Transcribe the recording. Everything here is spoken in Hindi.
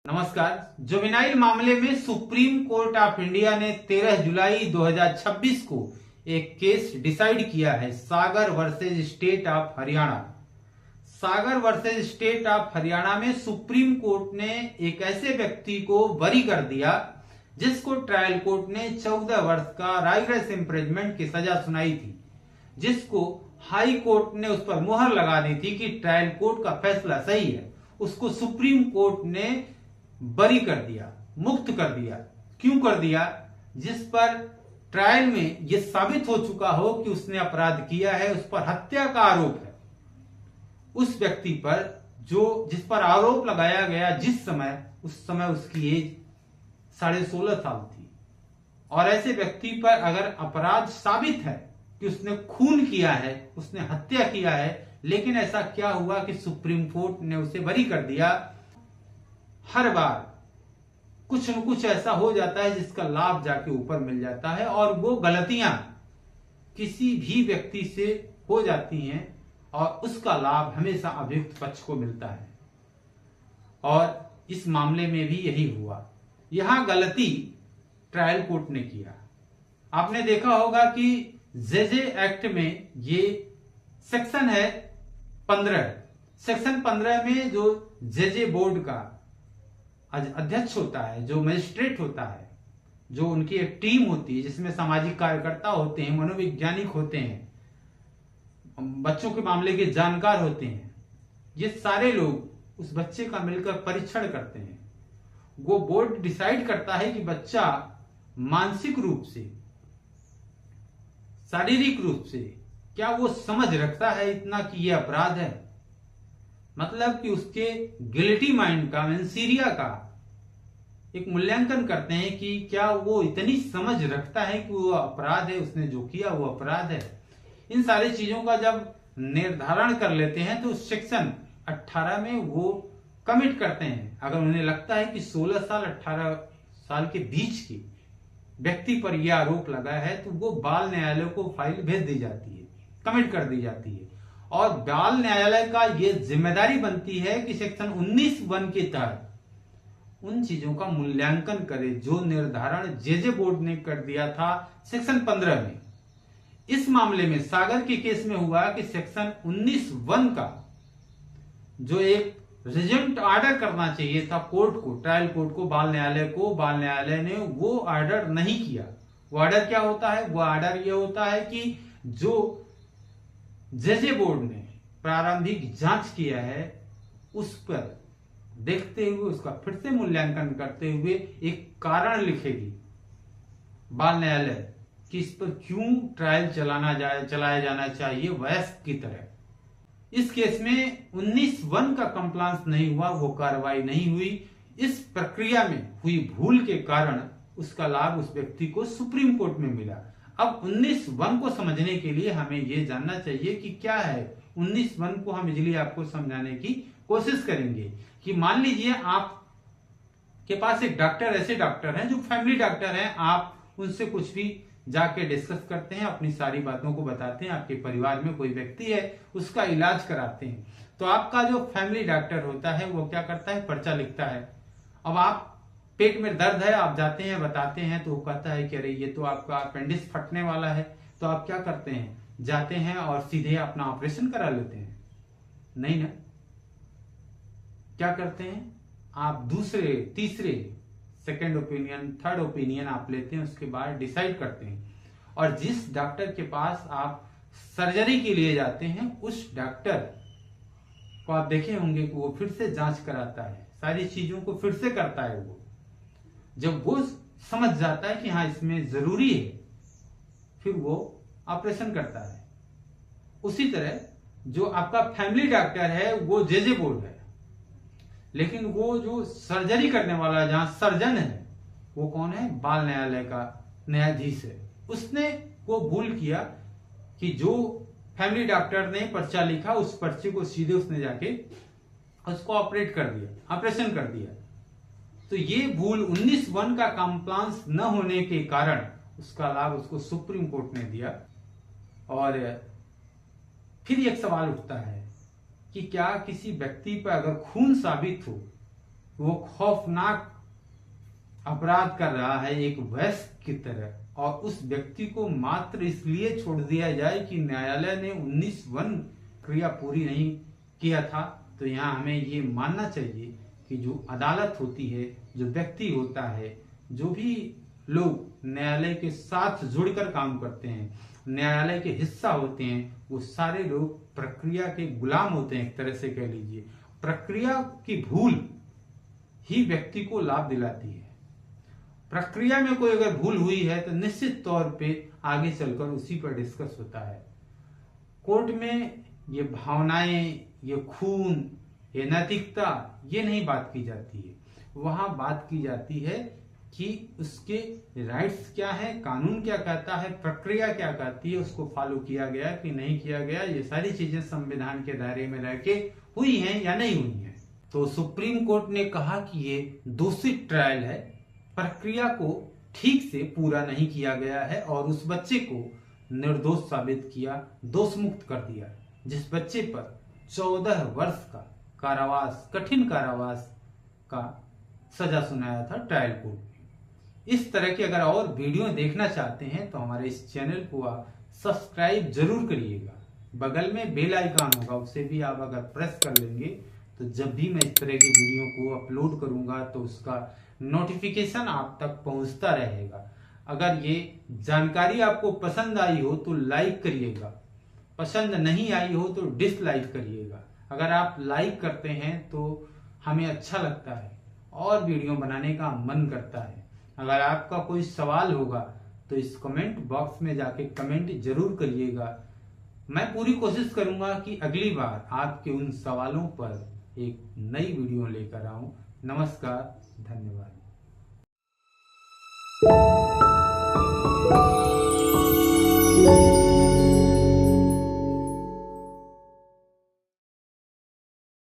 नमस्कार। जुवेनाइल मामले में सुप्रीम कोर्ट ऑफ इंडिया ने 13 जुलाई 2026 को एक केस डिसाइड किया है, Sagar versus state of Haryana. Sagar versus state of Haryana में सुप्रीम कोर्ट ने एक ऐसे व्यक्ति को बरी कर दिया जिसको ट्रायल कोर्ट ने 14 वर्ष का राइगरस इम्प्रिजमेंट की सजा सुनाई थी, जिसको हाई कोर्ट ने उस पर मुहर लगा दी थी कि ट्रायल कोर्ट का फैसला सही है। उसको सुप्रीम कोर्ट ने बरी कर दिया, मुक्त कर दिया। क्यों कर दिया? जिस पर ट्रायल में यह साबित हो चुका हो कि उसने अपराध किया है, उस पर हत्या का आरोप है। उस व्यक्ति पर जिस पर आरोप लगाया गया, उस समय उसकी एज 16.5 साल थी। और ऐसे व्यक्ति पर अगर अपराध साबित है कि उसने खून किया है, उसने हत्या किया है, लेकिन ऐसा क्या हुआ कि सुप्रीम कोर्ट ने उसे बरी कर दिया। हर बार कुछ न कुछ ऐसा हो जाता है जिसका लाभ जाके ऊपर मिल जाता है, और वो गलतियां किसी भी व्यक्ति से हो जाती हैं और उसका लाभ हमेशा अभियुक्त पक्ष को मिलता है। और इस मामले में भी यही हुआ। यहां गलती ट्रायल कोर्ट ने किया। आपने देखा होगा कि जेजे एक्ट में ये सेक्शन है 15। सेक्शन 15 में जो जेजे बोर्ड का अध्यक्ष होता है, जो मजिस्ट्रेट होता है, जो उनकी एक टीम होती है जिसमें सामाजिक कार्यकर्ता होते हैं, मनोवैज्ञानिक होते हैं, बच्चों के मामले के जानकार होते हैं, ये सारे लोग उस बच्चे का मिलकर परीक्षण करते हैं। वो बोर्ड डिसाइड करता है कि बच्चा मानसिक रूप से, शारीरिक रूप से क्या वो समझ रखता है इतना कि ये अपराध है। मतलब कि उसके गिल्टी माइंड का, मेंसीरिया का एक मूल्यांकन करते हैं कि क्या वो इतनी समझ रखता है कि वो अपराध है, उसने जो किया वो अपराध है। इन सारी चीजों का जब निर्धारण कर लेते हैं तो सेक्शन 18 में वो कमिट करते हैं। अगर उन्हें लगता है कि 16 साल 18 साल के बीच के व्यक्ति पर यह आरोप लगा है तो वो बाल न्यायालय को फाइल भेज दी जाती है, कमिट कर दी जाती है। और बाल न्यायालय का ये जिम्मेदारी बनती है कि सेक्शन 19(1) के तहत उन चीजों का मूल्यांकन करे जो निर्धारण जेजे बोर्ड ने कर दिया था सेक्शन 15 में। इस मामले में सागर के केस में हुआ कि सेक्शन 19(1) का जो एक रिजेंट ऑर्डर करना चाहिए था कोर्ट को, ट्रायल कोर्ट को, बाल न्यायालय ने वो ऑर्डर नहीं किया। वो ऑर्डर क्या होता है? वो ऑर्डर ये होता है कि जो जेजे बोर्ड ने प्रारंभिक जांच किया है उस पर देखते हुए, उसका फिर से मूल्यांकन करते हुए एक कारण लिखेगी बाल न्यायालय कि इस पर क्यों ट्रायल चलाया जाना चाहिए वयस्क की तरह। इस केस में 19(1) का कंप्लायंस नहीं हुआ, वो कार्रवाई नहीं हुई। इस प्रक्रिया में हुई भूल के कारण उसका लाभ उस व्यक्ति को सुप्रीम कोर्ट में मिला। अब 19(1) को समझने के लिए हमें ये जानना चाहिए कि क्या है 19(1) को हम इजीली आपको समझाने की कोशिश करेंगे। कि मान लीजिए आप के पास एक डॉक्टर, ऐसे डॉक्टर हैं जो फैमिली डॉक्टर हैं, आप उनसे कुछ भी जाके डिस्कस करते हैं, अपनी सारी बातों को बताते हैं, आपके परिवार में कोई व्यक्ति है उसका इलाज कराते हैं। तो आपका जो फैमिली डॉक्टर होता है वो क्या करता है? पर्चा लिखता है। अब आप पेट में दर्द है, आप जाते हैं, बताते हैं, तो वो कहता है कि अरे ये तो आपका अपेंडिक्स फटने वाला है। तो आप क्या करते हैं? जाते हैं और सीधे अपना ऑपरेशन करा लेते हैं? नहीं ना। क्या करते हैं? आप दूसरे, तीसरे, सेकेंड ओपिनियन, थर्ड ओपिनियन आप लेते हैं, उसके बाद डिसाइड करते हैं। और जिस डॉक्टर के पास आप सर्जरी के लिए जाते हैं उस डॉक्टर को आप देखे होंगे कि वो फिर से जांच कराता है, सारी चीजों को फिर से करता है। वो जब वो समझ जाता है कि हाँ इसमें जरूरी है, फिर वो ऑपरेशन करता है। उसी तरह जो आपका फैमिली डॉक्टर है वो जेजे बोर्ड है, लेकिन वो जो सर्जरी करने वाला, जहां सर्जन है, वो कौन है? बाल न्यायालय का न्यायाधीश है। उसने वो भूल किया कि जो फैमिली डॉक्टर ने पर्चा लिखा उस पर्चे को सीधे उसने जाके उसको ऑपरेट कर दिया, ऑपरेशन कर दिया। तो ये भूल 19(1) का कंप्लायंस न होने के कारण उसका लाभ उसको सुप्रीम कोर्ट ने दिया। और फिर एक सवाल उठता है कि क्या किसी व्यक्ति पर अगर खून साबित हो, वो खौफनाक अपराध कर रहा है एक वयस्क की तरह, और उस व्यक्ति को मात्र इसलिए छोड़ दिया जाए कि न्यायालय ने 19(1) क्रिया पूरी नहीं किया था, तो यहाँ हमें ये मानना चाहिए कि जो अदालत होती है, जो व्यक्ति होता है, जो भी लोग न्यायालय के साथ जुड़कर काम करते हैं, न्यायालय के हिस्सा होते हैं, वो सारे लोग प्रक्रिया के गुलाम होते हैं, एक तरह से कह लीजिए। प्रक्रिया की भूल ही व्यक्ति को लाभ दिलाती है। प्रक्रिया में कोई अगर भूल हुई है तो निश्चित तौर पे आगे चलकर उसी पर डिस्कस होता है। कोर्ट में ये भावनाएं, ये खून, ये नैतिकता, ये नहीं बात की जाती है। वहां बात की जाती है कि उसके राइट्स क्या है, कानून क्या कहता है, प्रक्रिया क्या कहती है, उसको फॉलो किया गया कि नहीं किया गया, ये सारी चीजें संविधान के दायरे में रह के हुई हैं या नहीं हुई हैं। तो सुप्रीम कोर्ट ने कहा कि ये दूषित ट्रायल है, प्रक्रिया को ठीक से पूरा नहीं किया गया है और उस बच्चे को निर्दोष साबित किया, दोष मुक्त कर दिया, जिस बच्चे पर 14 वर्ष का कारावास, कठिन कारावास का सजा सुनाया था ट्रायल कोर्ट में। इस तरह की अगर और वीडियो देखना चाहते हैं तो हमारे इस चैनल को आप सब्सक्राइब जरूर करिएगा। बगल में बेल आइकन होगा, उसे भी आप अगर प्रेस कर लेंगे तो जब भी मैं इस तरह की वीडियो को अपलोड करूंगा तो उसका नोटिफिकेशन आप तक पहुंचता रहेगा। अगर ये जानकारी आपको पसंद आई हो तो लाइक करिएगा, पसंद नहीं आई हो तो डिसलाइक करिएगा। अगर आप लाइक करते हैं तो हमें अच्छा लगता है और वीडियो बनाने का मन करता है। अगर आपका कोई सवाल होगा तो इस कमेंट बॉक्स में जाके कमेंट जरूर करिएगा। मैं पूरी कोशिश करूंगा कि अगली बार आपके उन सवालों पर एक नई वीडियो लेकर आऊं। नमस्कार, धन्यवाद।